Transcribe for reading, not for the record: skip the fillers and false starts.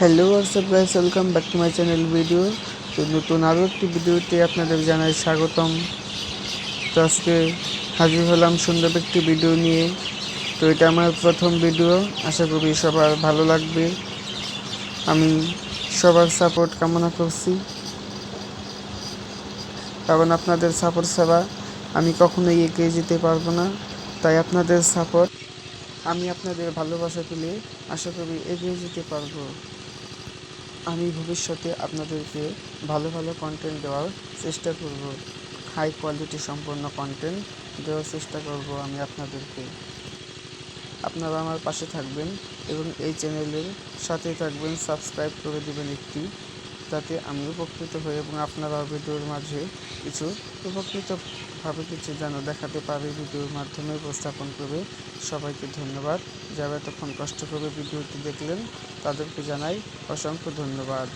Hello WhatsApp guys, welcome back to my channel video. তো নতুন আরও একটি ভিডিওতে আপনাদের জানাই স্বাগতম। তো আজকে হাজির হলাম সুন্দর একটি ভিডিও নিয়ে। তো এটা আমার প্রথম ভিডিও, আশা করি সবার ভালো লাগবে। আমি সবার সাপোর্ট কামনা করছি, কারণ আপনাদের সাপোর্ট ছাড়া আমি কখনোই এগিয়ে যেতে পারবো না। তাই আপনাদের সাপোর্ট, আমি আপনাদের ভালোবাসা পেলে আশা করি এগিয়ে যেতে পারবো। আমি ভবিষ্যতে আপনাদেরকে ভালো ভালো কন্টেন্ট দেওয়ার চেষ্টা করব, হাই কোয়ালিটি সম্পন্ন কন্টেন্ট দেওয়ার চেষ্টা করব আমি আপনাদেরকে। আপনারা আমার পাশে থাকবেন এবং এই চ্যানেলের সাথে থাকবেন, সাবস্ক্রাইব করে দেবেন একটি, যাতে আমি উপকৃত হই এবং আপনারা ভিডিওর মাঝে কিছু উপকৃতভাবে কিছু যেন দেখাতে পারি ভিডিওর মাধ্যমে উপস্থাপন করে। সবাইকে ধন্যবাদ, যারা এতক্ষণ কষ্ট করে ভিডিওটি দেখলেন তাদেরকে জানাই অসংখ্য ধন্যবাদ।